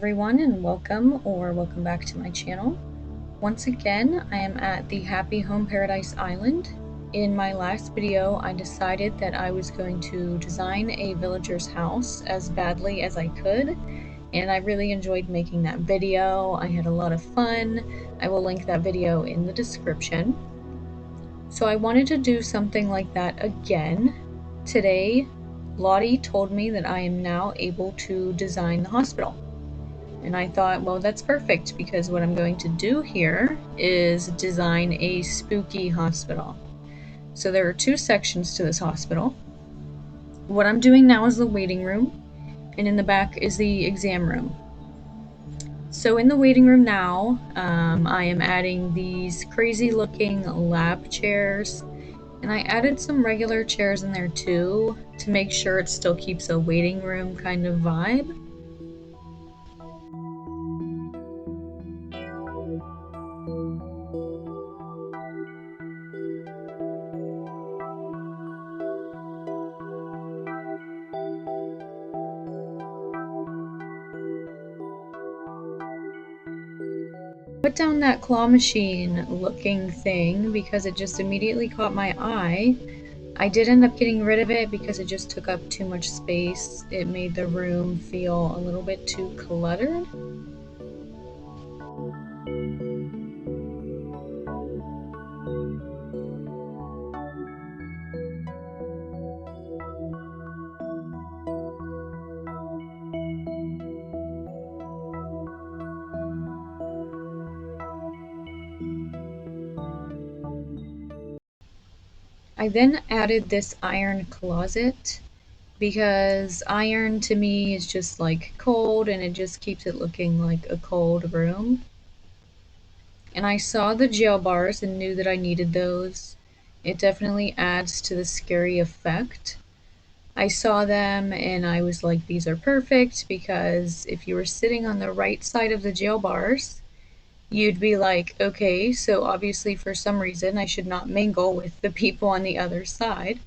everyone, and welcome back to my channel. Once again, I am at the Happy Home Paradise Island. In my last video, I decided that I was going to design a villager's house as badly as I could, and I really enjoyed making that video. I had a lot of fun. I will link that video in the description. So I wanted to do something like that again. Today, Lottie told me that I am now able to design the hospital. And I thought, well, that's perfect, because what I'm going to do here is design a spooky hospital. So there are two sections to this hospital. What I'm doing now is the waiting room, and in the back is the exam room. So in the waiting room now, I am adding these crazy looking lab chairs, and I added some regular chairs in there too, to make sure it still keeps a waiting room kind of vibe. Put down that claw machine looking thing because it just immediately caught my eye. I did end up getting rid of it because it just took up too much space. It made the room feel a little bit too cluttered. I then added this iron closet because iron to me is just like cold, and it just keeps it looking like a cold room. And I saw the jail bars and knew that I needed those. It definitely adds to the scary effect. I saw them and I was like, these are perfect, because if you were sitting on the right side of the jail bars, you'd be like, okay, so obviously for some reason I should not mingle with the people on the other side.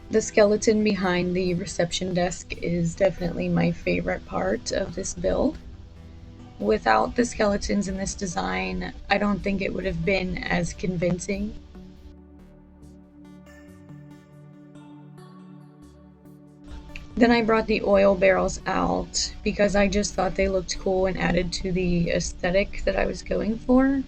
The skeleton behind the reception desk is definitely my favorite part of this build. Without the skeletons in this design, I don't think it would have been as convincing. Then I brought the oil barrels out because I just thought they looked cool and added to the aesthetic that I was going for.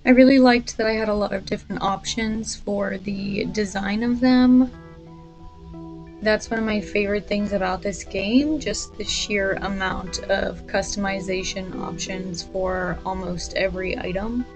I really liked that I had a lot of different options for the design of them. That's one of my favorite things about this game, just the sheer amount of customization options for almost every item.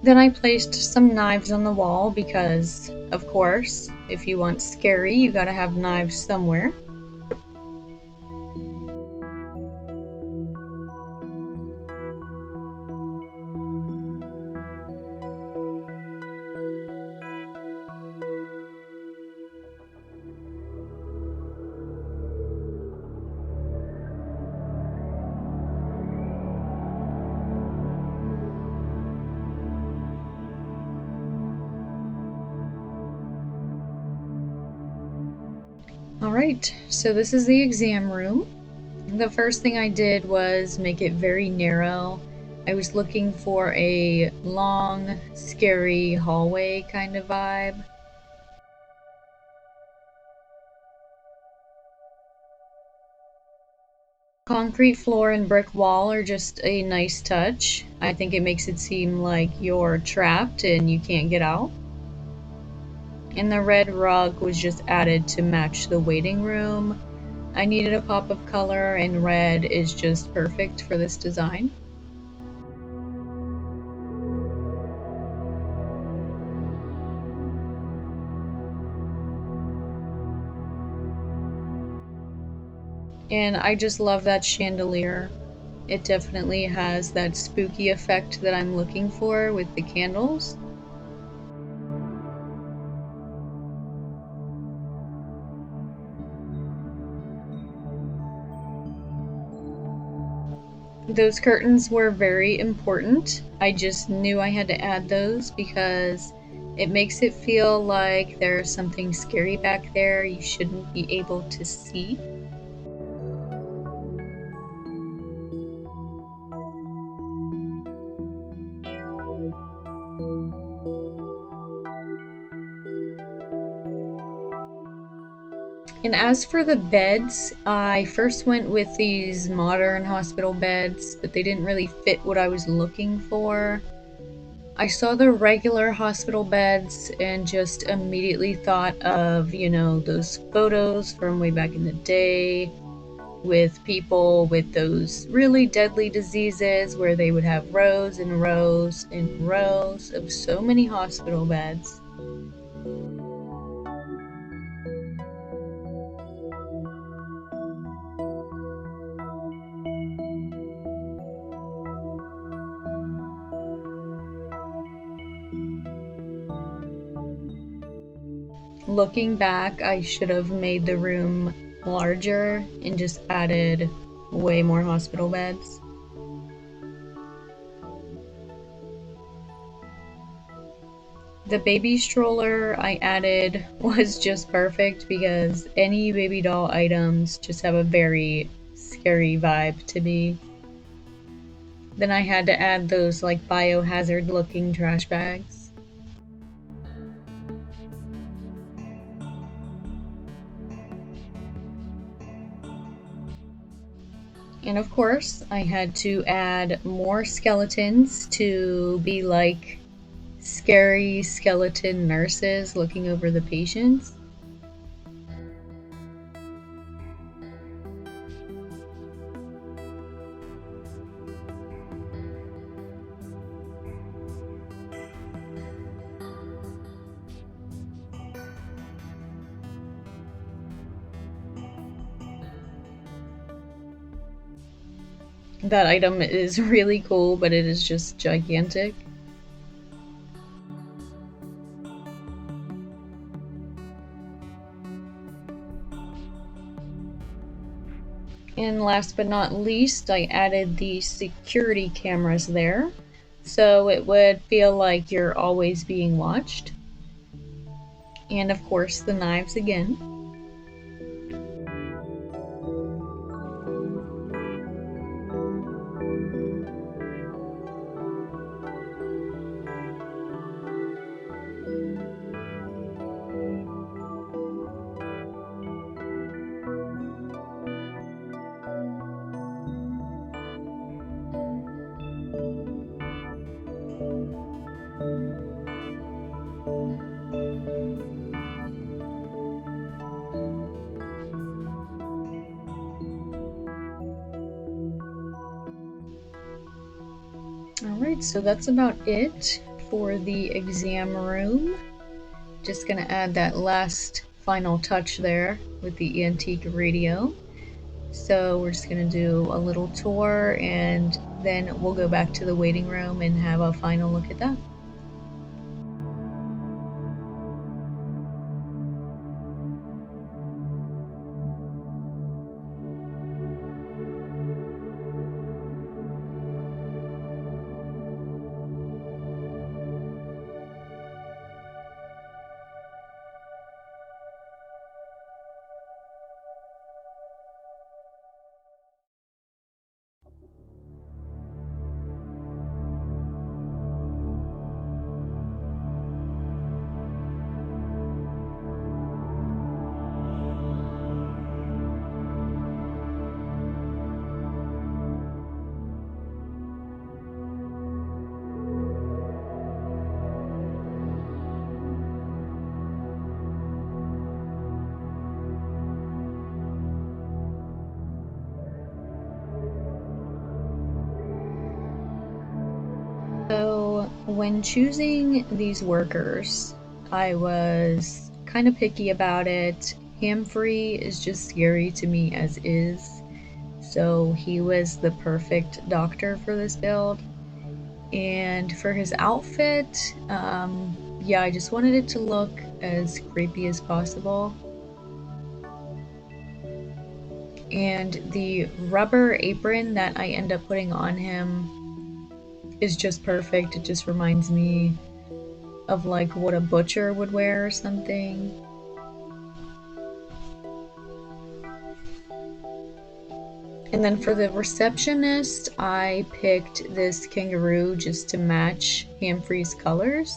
Then I placed some knives on the wall because, of course, if you want scary, you gotta have knives somewhere. Alright, so this is the exam room. The first thing I did was make it very narrow. I was looking for a long, scary hallway kind of vibe. Concrete floor and brick wall are just a nice touch. I think it makes it seem like you're trapped and you can't get out. And the red rug was just added to match the waiting room. I needed a pop of color, and red is just perfect for this design. And I just love that chandelier. It definitely has that spooky effect that I'm looking for with the candles. Those curtains were very important. I just knew I had to add those because it makes it feel like there's something scary back there you shouldn't be able to see. And as for the beds, I first went with these modern hospital beds, but they didn't really fit what I was looking for. I saw the regular hospital beds and just immediately thought of, those photos from way back in the day with people with those really deadly diseases where they would have rows and rows and rows of so many hospital beds. Looking back, I should have made the room larger and just added way more hospital beds. The baby stroller I added was just perfect because any baby doll items just have a very scary vibe to me. Then I had to add those like biohazard looking trash bags. And of course, I had to add more skeletons to be like scary skeleton nurses looking over the patients. That item is really cool, but it is just gigantic. And last but not least, I added the security cameras there, so it would feel like you're always being watched. And of course, the knives again. Alright, so that's about it for the exam room. Just gonna add that last final touch there with the antique radio. So we're just gonna do a little tour and then we'll go back to the waiting room and have a final look at that. So when choosing these workers, I was kind of picky about it, Humphrey is just scary to me as is, so he was the perfect doctor for this build. And for his outfit, yeah, I just wanted it to look as creepy as possible. And the rubber apron that I end up putting on him is just perfect. It just reminds me of like what a butcher would wear or something. And then for the receptionist, I picked this kangaroo just to match Humphrey's colors.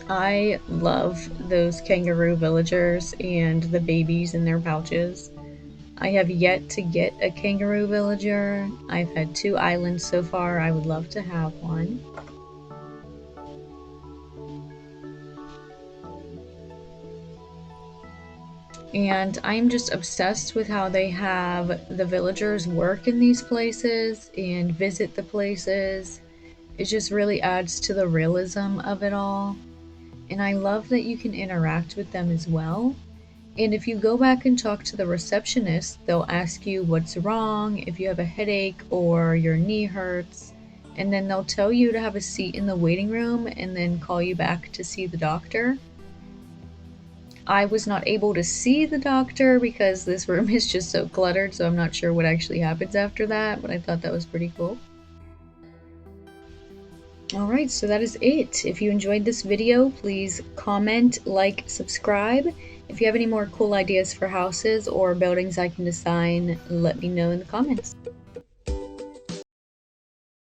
I love those kangaroo villagers and the babies in their pouches. I have yet to get a kangaroo villager. I've had 2 islands so far. I would love to have one. And I'm just obsessed with how they have the villagers work in these places and visit the places. It just really adds to the realism of it all. And I love that you can interact with them as well. And if you go back and talk to the receptionist, they'll ask you what's wrong, if you have a headache or your knee hurts, and then they'll tell you to have a seat in the waiting room and then call you back to see the doctor. I was not able to see the doctor because this room is just so cluttered, so I'm not sure what actually happens after that, but I thought that was pretty cool. Alright, so that is it. If you enjoyed this video, please comment, like, subscribe. If you have any more cool ideas for houses or buildings I can design, let me know in the comments.